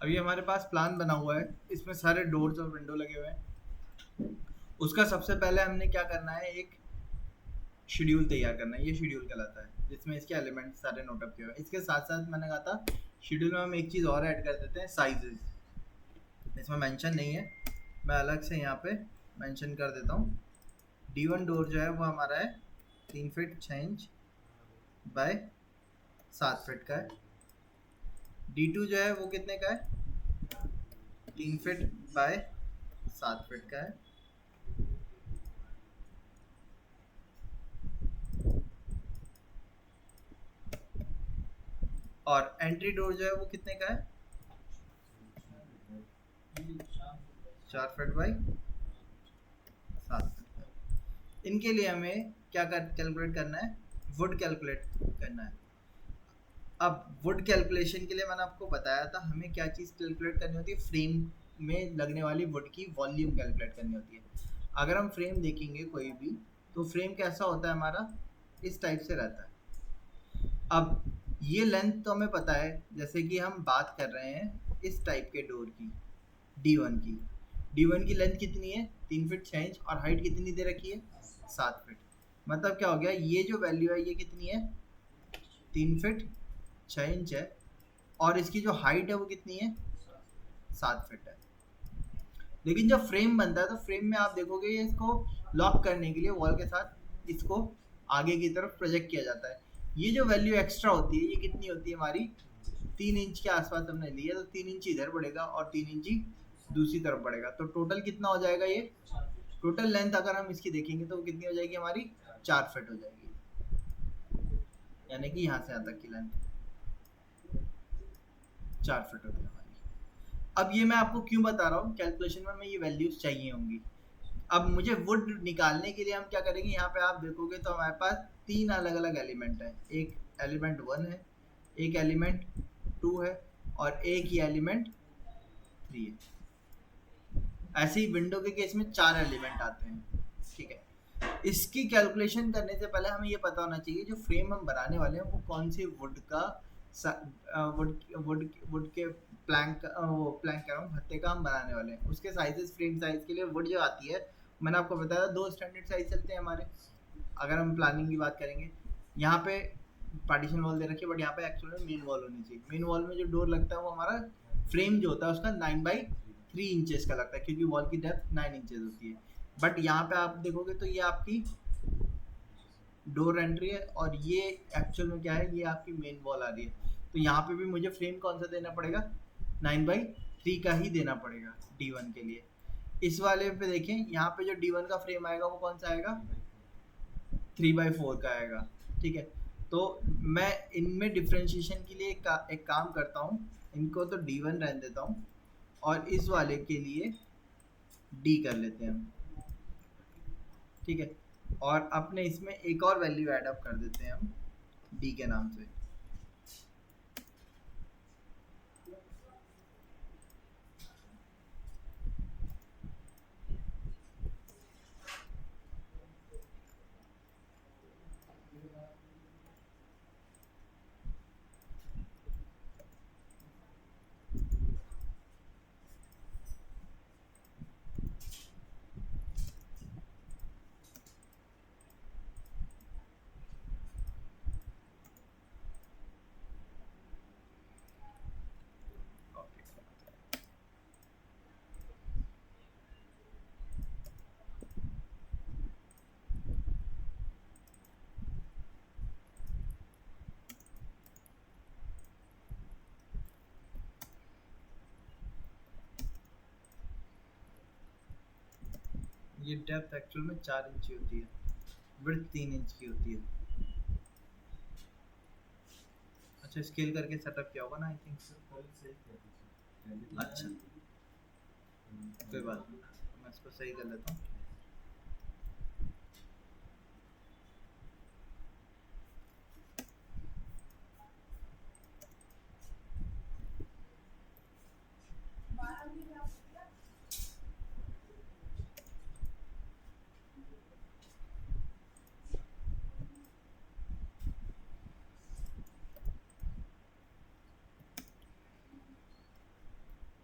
अभी हमारे पास प्लान बना हुआ है, इसमें सारे डोर्स और विंडो लगे हुए हैं। उसका सबसे पहले हमने क्या करना है, एक शेड्यूल तैयार करना है। ये शेड्यूल कहलाता है, जिसमें इसके एलिमेंट सारे नोटअप किए हुए हैं। इसके साथ साथ मैंने कहा था शेड्यूल में हम एक चीज़ और ऐड कर देते हैं, साइजेस। इसमें मेंशन नहीं है, मैं अलग से यहाँ पे मेंशन कर देता हूँ। D1 डोर जो है वो हमारा है 3 फीट 6 इंच बाय 7 फीट का है। D2 जो है वो कितने का है, 3 फीट बाय 7 फीट का है। और एंट्री डोर जो है वो कितने का है, 4 फीट बाई 7 फीट का। इनके लिए हमें क्या कैलकुलेट करना है, वुड कैलकुलेट करना है। अब वुड कैलकुलेशन के लिए मैंने आपको बताया था हमें क्या चीज़ कैलकुलेट करनी होती है, फ्रेम में लगने वाली वुड की वॉल्यूम कैलकुलेट करनी होती है। अगर हम फ्रेम देखेंगे कोई भी, तो फ्रेम कैसा होता है हमारा, इस टाइप से रहता है। अब ये लेंथ तो हमें पता है, जैसे कि हम बात कर रहे हैं इस टाइप के डोर की, D1 की। D1 की लेंथ कितनी है, 3 फीट 6 इंच, और हाइट कितनी दे रखी है, 7 फीट। मतलब क्या हो गया, ये जो वैल्यू है ये कितनी है, 3 फीट 6 इंच है, और इसकी जो हाइट है वो कितनी है, 7 फीट है। लेकिन जब फ्रेम बनता है तो फ्रेम में आप देखोगे ये इसको लॉक करने के लिए वॉल के साथ इसको आगे की तरफ प्रोजेक्ट किया जाता है। ये जो वैल्यू एक्स्ट्रा होती है ये कितनी होती है हमारी, 3 इंच के आसपास हमने लिया, तो 3 इंच इधर बढ़ेगा और 3 इंच ही दूसरी तरफ बढ़ेगा। तो टोटल कितना हो जाएगा, ये टोटल लेंथ अगर हम इसकी देखेंगे तो वो कितनी हो जाएगी हमारी, 4 फीट हो जाएगी। यानी कि यहाँ से यहाँ तक की लेंथ 4 फीट होगी हमारी। अब ये मैं आपको क्यों बता रहा हूँ, कैलकुलेशन में हमें ये वैल्यूज चाहिए होंगी। अब मुझे वुड निकालने के लिए हम क्या करेंगे, यहाँ पे आप देखोगे तो हमारे पास 3 अलग अलग एलिमेंट है। एक एलिमेंट 1 है, एक एलिमेंट 2 है, और एक ही एलिमेंट 3 है। ऐसे ही विंडो के केस में 4 एलिमेंट आते हैं। ठीक है, इसकी कैलकुलेशन करने से पहले हमें ये पता होना चाहिए जो फ्रेम हम बनाने वाले हैं वो कौन से वुड का, वुड वुड वुड के प्लैंक, वो प्लैंक कह रहा हूँ, भट्टे का हम बनाने वाले हैं। उसके साइजेस, फ्रेम साइज के लिए वुड जो आती है, मैंने आपको बताया 2 स्टैंडर्ड साइज चलते हैं हमारे। अगर हम प्लानिंग की बात करेंगे, यहाँ पे पार्टीशन वॉल दे रखी है, बट यहाँ पे एक्चुअल में मेन वॉल होनी चाहिए। मेन वॉल में जो डोर लगता है वो हमारा फ्रेम जो होता है उसका 9/3 इंचेस का लगता है, क्योंकि वॉल की डेप्थ 9 इंचेस होती है। बट यहाँ पे आप देखोगे तो ये आपकी डोर एंट्री है, और ये एक्चुअल में क्या है, ये आपकी मेन वॉल आ रही है। तो यहाँ पे भी मुझे फ्रेम कौन सा देना पड़ेगा, 9/3 का ही देना पड़ेगा D1 के लिए। इस वाले पे देखें, यहाँ पे जो D1 का फ्रेम आएगा वो कौन सा आएगा, 3/4 का आएगा। ठीक है, तो मैं इनमें डिफ्रेंशिएशन के लिए एक काम करता हूँ, इनको तो D1 रहने देता हूँ, और इस वाले के लिए D कर लेते हैं हम। ठीक है, और अपने इसमें एक और वैल्यू ऐड अप कर देते हैं हम D के नाम से। ये डेप्थ एक्चुअल में 4 इंच की होती है, विड्थ 3 इंच की होती है। अच्छा, स्केल करके सेटअप किया होगा ना, आई थिंक। अच्छा, कोई बात नहीं, मैं इसको सही कर लेता हूँ।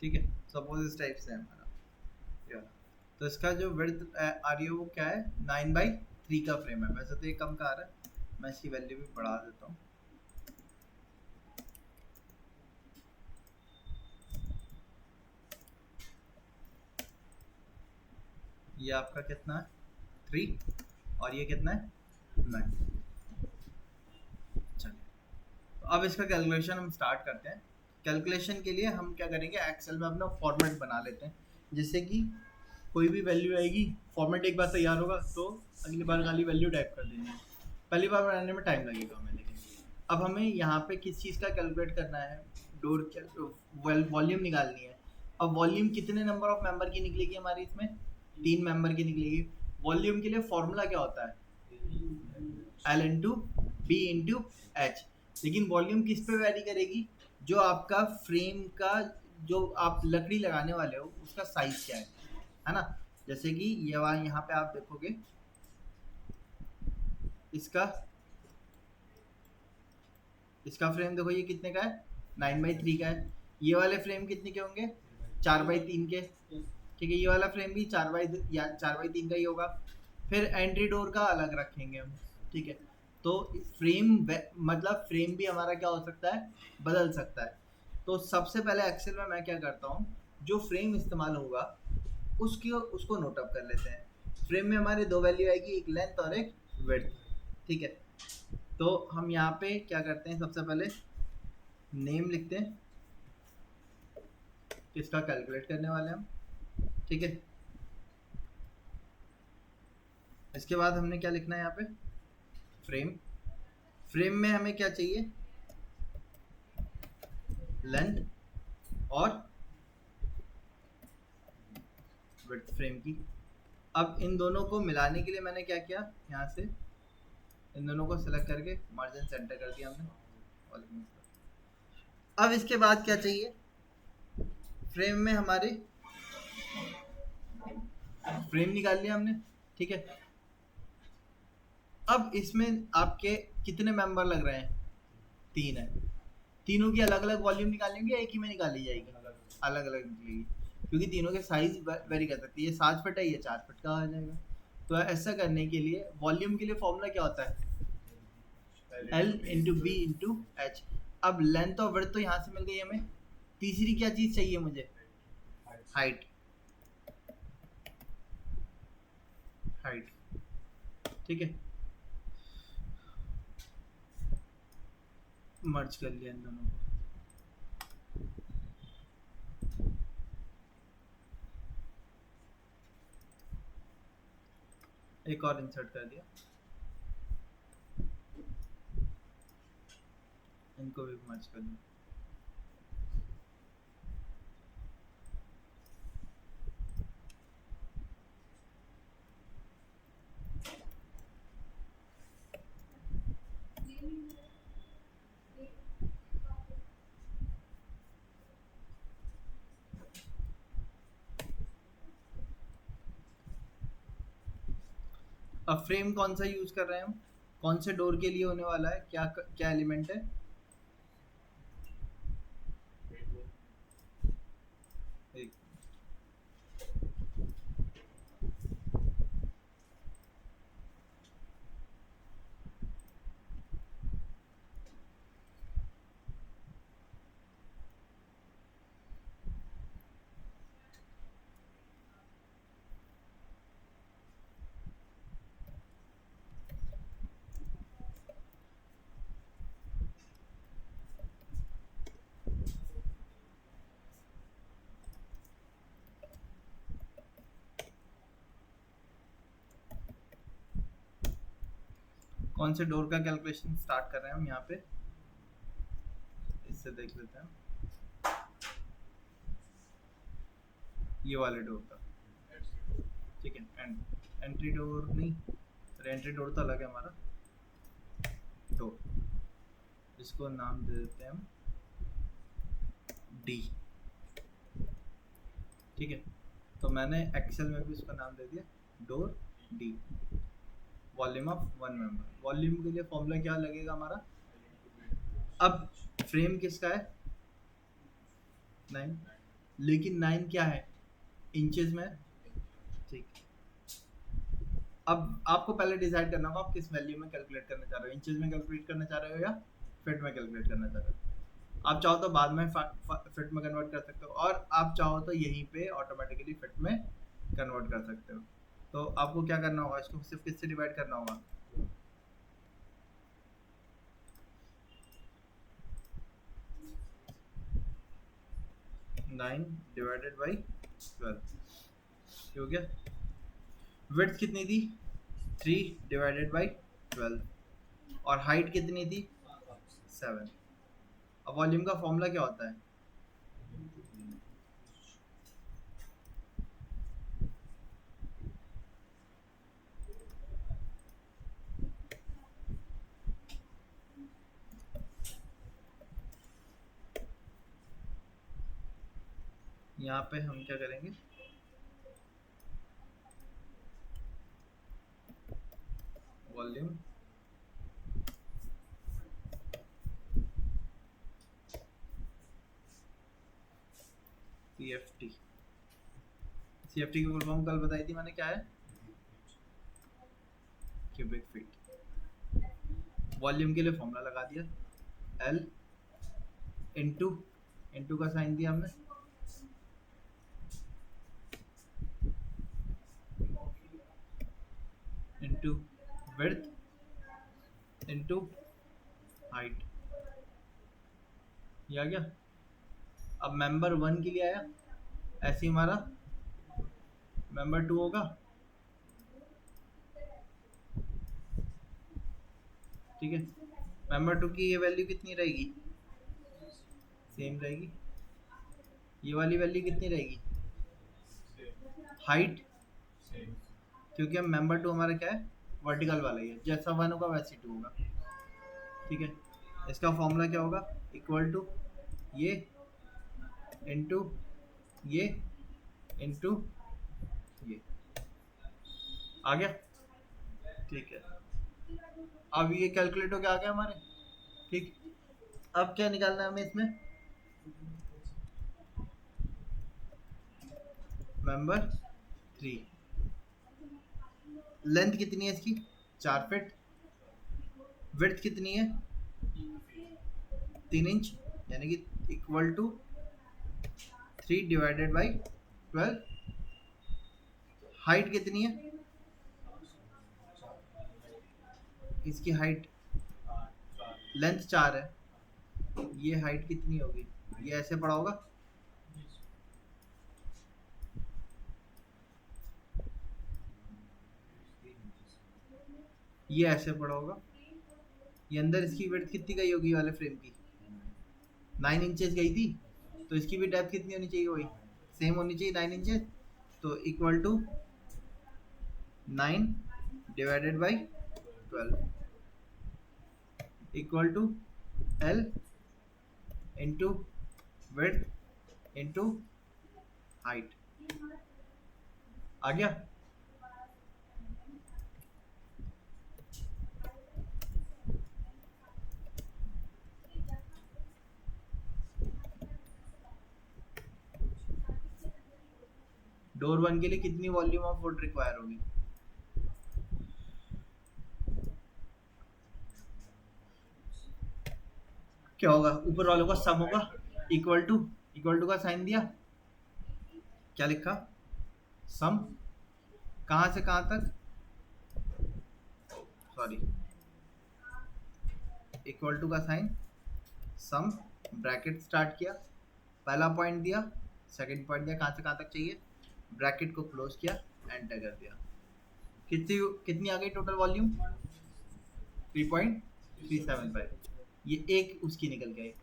ठीक है, सपोज इस टाइप से है हमारा ये वाला। तो इसका जो विड्थ आ रही है वो क्या है, 9/3 का फ्रेम है। वैसे तो ये कम का आ रहा है, मैं इसकी वैल्यू भी बढ़ा देता हूँ। ये आपका कितना है 3 और ये कितना है 9। चलिए, तो अब इसका कैलकुलेशन हम स्टार्ट करते हैं। कैलकुलेशन के लिए हम क्या करेंगे, एक्सेल में अपना फॉर्मेट बना लेते हैं, जिससे कि कोई भी वैल्यू आएगी, फॉर्मेट एक बार तैयार होगा तो अगली बार खाली वैल्यू टाइप कर देनी है। पहली बार बनाने में टाइम लगेगा हमें, लेकिन अब हमें यहाँ पे किस चीज़ का कैलकुलेट करना है, डोर वॉल्यूम निकालनी है। अब वॉल्यूम कितने नंबर ऑफ मेंबर की निकलेगी हमारी, इसमें 3 मेंबर की निकलेगी। वॉल्यूम के लिए फॉर्मूला क्या होता है, L into B into H. लेकिन वॉल्यूम किस पे वैरी करेगी, जो आपका फ्रेम का, जो आप लकड़ी लगाने वाले हो उसका साइज क्या है ना। जैसे कि ये वाला यहाँ पे आप देखोगे, इसका फ्रेम देखो, ये कितने का है, 9/3 का है। ये वाले फ्रेम कितने के होंगे, 4/3 के। ठीक है, ये वाला फ्रेम भी 4/3 का ही होगा। फिर एंट्री डोर का अलग रखेंगे हम। ठीक है, तो फ्रेम मतलब फ्रेम भी हमारा क्या हो सकता है, बदल सकता है। तो सबसे पहले एक्सेल में मैं क्या करता हूँ, जो फ्रेम इस्तेमाल होगा उसको नोट अप कर लेते हैं। फ्रेम में हमारे 2 वैल्यू आएगी, एक लेंथ और एक विड्थ। ठीक है, तो हम यहाँ पे क्या करते हैं, सबसे पहले नेम लिखते हैं, इसका कैलकुलेट करने वाले हम। ठीक है, इसके बाद हमने क्या लिखना है यहाँ पे, फ्रेम में हमें क्या चाहिए, लेंथ और विड्थ फ्रेम की। अब इन दोनों को मिलाने के लिए मैंने क्या किया, यहाँ से इन दोनों को सेलेक्ट करके मार्जिन सेंटर कर दिया हमने। अब इसके बाद क्या चाहिए, फ्रेम में हमारे फ्रेम निकाल लिया हमने। ठीक है, अब इसमें आपके कितने मेंबर लग रहे हैं, 3 है। तीनों की अलग अलग वॉल्यूम निकालेंगे, एक ही में निकाली जाएगी, अलग अलग निकलेगी, क्योंकि तीनों के साइज वेरी कर सकती है। ये 7 फीट है, ये 4 फीट का आ जाएगा। तो ऐसा करने के लिए वॉल्यूम के लिए फॉर्मूला क्या होता है, L into B into H. अब लेंथ और विड्थ तो यहाँ से मिल गई हमें, तीसरी क्या चीज़ चाहिए मुझे, हाइट। ठीक है, मर्ज कर लिया इन दोनों को। एक और इंसर्ट कर दिया, इनको भी मर्ज कर दिया। अब फ्रेम कौन सा यूज कर रहे हैं हम, कौन से डोर के लिए होने वाला है, क्या क्या एलिमेंट है, एक कौन से डोर का कैलकुलेशन स्टार्ट कर रहे हैं हम यहाँ पे, इससे देख लेते हैं। ये वाले डोर का, ठीक है, एंट्री डोर नहीं, एंट्री डोर तो अलग है हमारा डोर, इसको नाम दे देते हैं हम डी। ठीक है, तो मैंने एक्सेल में भी इसका नाम दे दिया door D. Volume of 1 member, volume के लिए फॉर्मूला क्या लगेगा हमारा। अब फ्रेम किसका है 9, लेकिन 9 क्या है, इंचेस में। ठीक, अब आपको पहले डिसाइड करना होगा आप किस वैल्यू में कैलकुलेट करना चाह रहे हो, इंचेस में कैलकुलेट करना चाह रहे हो या फिट में कैलकुलेट करना चाह रहे हो। आप चाहो तो बाद में फिट में कन्वर्ट कर सकते हो, और आप चाहो तो यहीं पे ऑटोमेटिकली फिट में कन्वर्ट कर सकते हो। तो आपको क्या करना होगा, इसको सिर्फ किससे डिवाइड करना होगा, 9 डिवाइडेड बाई 12, हो गया। विड्थ कितनी थी, 3 डिवाइडेड बाई 12, और हाइट कितनी थी, 7। अब वॉल्यूम का फॉर्मूला क्या होता है, यहाँ पे हम क्या करेंगे, वॉल्यूम CFT, CFT की फुल फॉर्म कल बताई थी मैंने, क्या है, क्यूबिक फीट। वॉल्यूम के लिए फॉर्मूला लगा दिया, L इंटू, इंटू का साइन दिया हमने, इंटू विड्थ इंटू हाइट, ये आ गया। अब मेंबर 1 के लिए आया, ऐसे ही हमारा मेंबर 2 होगा, ठीक है। मेंबर 2 की ये वैल्यू कितनी रहेगी, सेम रहेगी। ये वाली वैल्यू कितनी रहेगी, हाइट, क्योंकि हम मेंबर 2 हमारा क्या है, वर्टिकल वाला ही है, जैसा 1 होगा वैसे 2 होगा, ठीक है। इसका फॉर्मूला क्या होगा, इक्वल टू ये इंटू ये इंटू ये, आ गया, ठीक है। अब ये कैलकुलेट हो गया, आ गया हमारे, ठीक। अब क्या निकालना है हमें इसमें, मेंबर 3, लेंथ कितनी है इसकी, 4 फीट, विड्थ कितनी है, 3 इंच, यानी कि equal to 3 divided by 12। Height कितनी है, इसकी हाइट, लेंथ 4 है, ये हाइट कितनी होगी, ये ऐसे पड़ा होगा, ये ऐसे पड़ा होगा। ये अंदर इसकी विड्थ कितनी गई होगी वाले फ्रेम की, 9 इंचेस गई थी, तो इसकी भी डेप्थ कितनी होनी चाहिए, वही सेम होनी चाहिए, 9 इंचेस। तो equal to 9 divided by 12 equal to L into width into height, आ गया। डोर 1 के लिए कितनी वॉल्यूम ऑफ वुड रिक्वायर होगी, क्या होगा, ऊपर वालों का सम होगा, इक्वल टू का साइन दिया, क्या लिखा, सम, कहाँ से कहाँ तक, सॉरी, इक्वल टू का साइन, सम, ब्रैकेट स्टार्ट किया, पहला पॉइंट दिया, सेकंड पॉइंट दिया, कहाँ से कहाँ तक चाहिए, ब्रैकेट को क्लोज किया, एंटर कर दिया। कितनी कितनी आ गई टोटल वॉल्यूम, 3.375। ये एक उसकी निकल गई,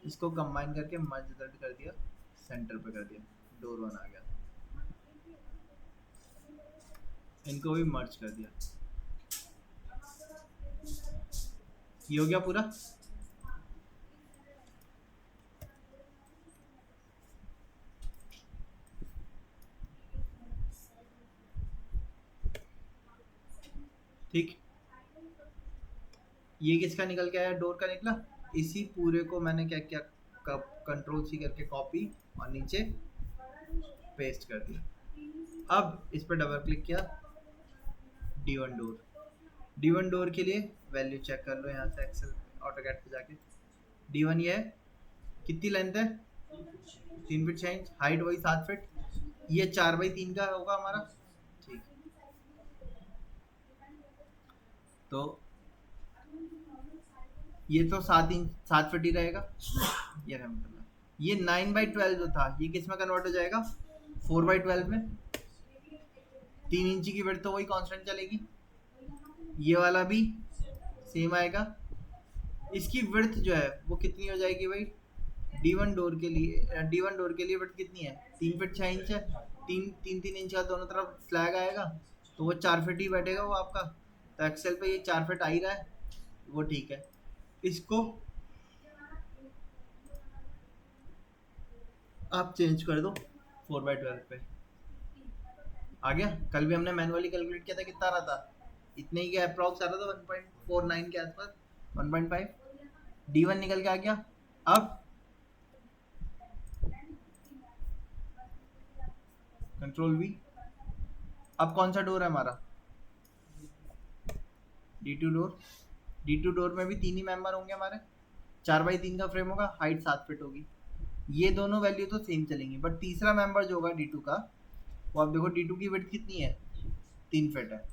इसको कंबाइन करके मर्ज रिजल्ट कर दिया, सेंटर पे कर दिया, डोर 1 आ गया, इनको भी मर्ज कर दिया, ये हो गया पूरा। ठीक, ये किसका निकल के आया, डोर का निकला। इसी पूरे को मैंने क्या किया, कंट्रोल C करके कॉपी, और नीचे पेस्ट कर दिया। अब इस पर डबल क्लिक किया, D1 डोर, D1 डोर के लिए वैल्यू चेक कर लो यहाँ से एक्सेल ऑटोकैड पे जाके। D1 ये है, कितनी लेंथ है, 3 फीट 6 इंच, हाइट वही 7 फीट, ये 4x3 का होगा हमारा, ठीक। तो ये तो 7 इंच 7 फीट ही रहेगा, ये रहमतुल्लाह। ये 9/12 जो था ये किस में कन्वर्ट हो जाएगा, 4/12 में। 3 इंची की विड्थ तो वही कांस्टेंट चलेगी, ये वाला भी सेम आएगा। इसकी विड्थ जो है वो कितनी हो जाएगी भाई, D1 डोर के लिए, D1 डोर के लिए विड्थ कितनी है, 3 फीट 6 इंच है, 3 इंच का दोनों तरफ स्लैग आएगा, तो वो 4 फीट ही बैठेगा वो आपका। तो एक्सेल पे ये 4 फीट आ ही रहा है, वो ठीक है। इसको आप चेंज कर दो 4/12 पे, आ गया। कल भी हमने मैनुअली कैलकुलेट किया था, कितना आ रहा था, इतने ही का अप्रॉक्स आ रहा था, 1.49 के आसपास, 1.5। D1 निकल के आ गया। अब Ctrl+V, अब कौन सा डोर है हमारा, D2 डोर। D2 डोर में भी 3 ही मेंबर होंगे हमारे, 4x3 का फ्रेम होगा, हाइट 7 फीट होगी, ये दोनों वैल्यू तो सेम चलेंगी। बट तीसरा मेंबर जो होगा D2 का, वो आप देखो D2 की विड्थ कितनी है, 3 फीट है,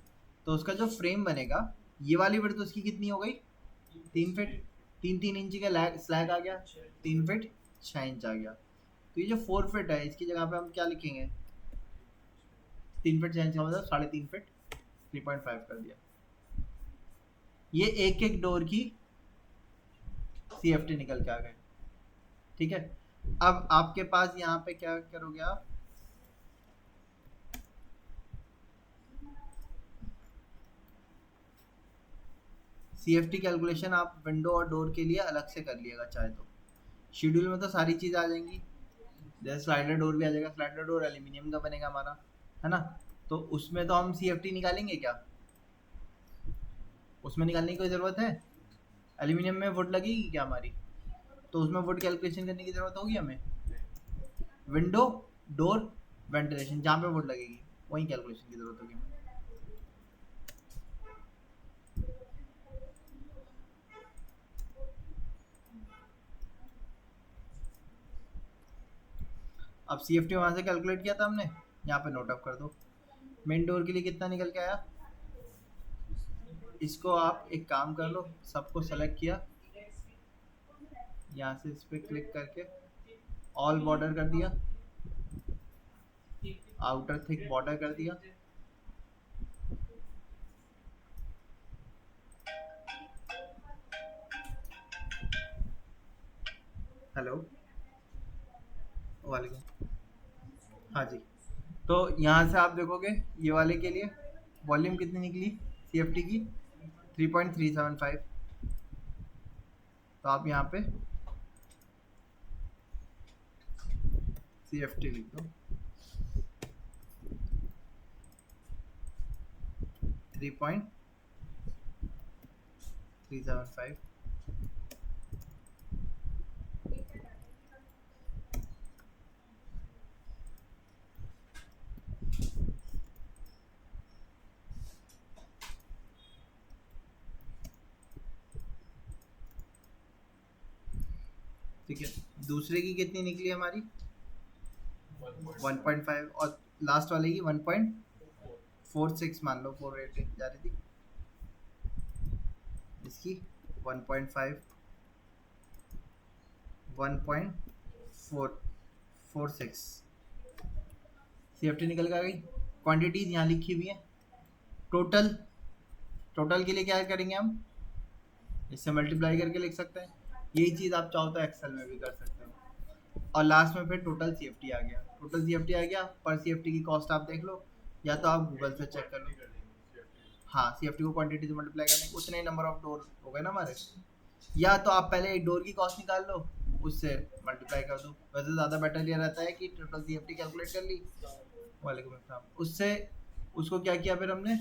तो उसका जो फ्रेम बनेगा, ये वाली विड्थ उसकी कितनी हो गई, 3 फीट, 3 इंची का स्लैग आ गया, 3 फीट 6 इंच आ गया। तो ये जो 4 फीट है, इसकी जगह पे हम क्या लिखेंगे, 3 फीट 6 इंच का मतलब 3.5 फीट, 3.5 कर दिया। ये एक एक डोर की CFT निकल के आ गए, ठीक है। अब आपके पास यहाँ पे क्या करोगे आप, CFT कैलकुलेशन आप विंडो और डोर के लिए अलग से कर लिएगा चाहे तो। शेड्यूल में तो सारी चीज़ आ जाएंगी, जैसे स्लाइडर डोर भी आ जाएगा, स्लाइडर डोर एल्यूमिनियम का बनेगा हमारा, है ना। तो उसमें तो हम CFT निकालेंगे क्या, उसमें निकालने की कोई ज़रूरत है, एल्यूमिनियम में वुड लगेगी क्या हमारी, तो उसमें वुड कैलकुलेशन करने की ज़रूरत होगी हमें। विंडो डोर वेंटिलेशन, जहाँ पे वुड लगेगी वहीं कैलकुलेशन की ज़रूरत होगी हमें। अब CFT वहाँ से कैलकुलेट किया था हमने, यहाँ पे नोट अप कर दो। मेन डोर के लिए कितना निकल के आया, इसको आप एक काम कर लो, सबको सेलेक्ट किया, यहाँ से इस पर क्लिक करके ऑल बॉर्डर कर दिया, आउटर थिक बॉर्डर कर दिया, हेलो वालेकुम, हाँ जी। तो यहाँ से आप देखोगे ये वाले के लिए वॉल्यूम कितनी निकली CFT की, 3.375। तो आप यहाँ पे CFT लिख दो, 3.375। ठीक है, दूसरे की कितनी निकली हमारी, 1.5, और लास्ट वाले की 1.46 मान लो, 480 जा रही थी, इसकी 1.5, 1.46 CFT निकल कर गई। क्वांटिटीज यहाँ लिखी हुई है, टोटल, टोटल के लिए क्या करेंगे हम, इससे मल्टीप्लाई करके लिख सकते हैं, यही चीज़ आप चाहो तो एक्सेल में भी कर सकते हो। और लास्ट में फिर टोटल CFT आ गया, टोटल CFT आ गया, पर CFT की कॉस्ट आप देख लो, या तो आप गूगल से चेक कर लो। हाँ, CFT को क्वांटिटी से मल्टीप्लाई करने उतने नंबर ऑफ डोर हो गए ना हमारे, या तो आप पहले एक डोर की कॉस्ट निकाल लो, उससे मल्टीप्लाई कर दो, वैसे ज़्यादा बेटर ये रहता है कि टोटल CFT कैलकुलेट कर ली, वालेकुम अस्सलाम, उससे उसको क्या किया फिर हमने,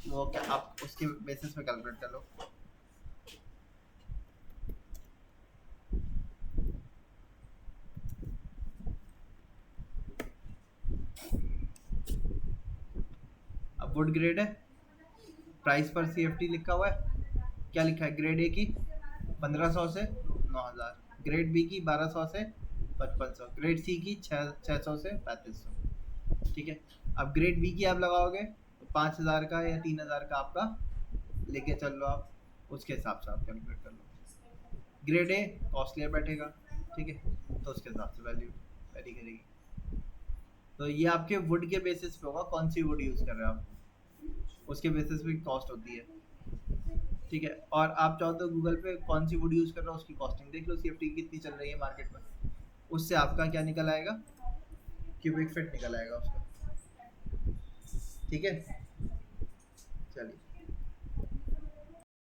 वो क्या आप उसके बेसिस पे कैलकुलेट कर लो। वुड ग्रेड है, प्राइस पर CFT लिखा हुआ है, क्या लिखा है, ग्रेड ए की 1500 से 9000, ग्रेड बी की 1200 से 5500, ग्रेड सी की 600 से 3500। ठीक है, अब ग्रेड बी की आप लगाओगे तो 5000 का या 3000 का आपका लेके चल लो आप, उसके हिसाब से आप कैलकुलेट कर लो। ग्रेड ए कॉस्टलियर बैठेगा, ठीक है, तो उसके हिसाब से वैल्यू वेरी करेगी। तो ये आपके वुड के बेसिस पे होगा, कौन सी वुड यूज़ कर रहे हो आप, उसके बेसिस पे कॉस्ट होती है। ठीक है, और आप चाहो तो गूगल पे कौन सी वुड यूज़ कर रहे हो उसकी कॉस्टिंग देख लो, CFT कितनी चल रही है मार्केट में, उससे आपका क्या निकल आएगा, क्यूबिक फिट निकल आएगा उसका। ठीक है।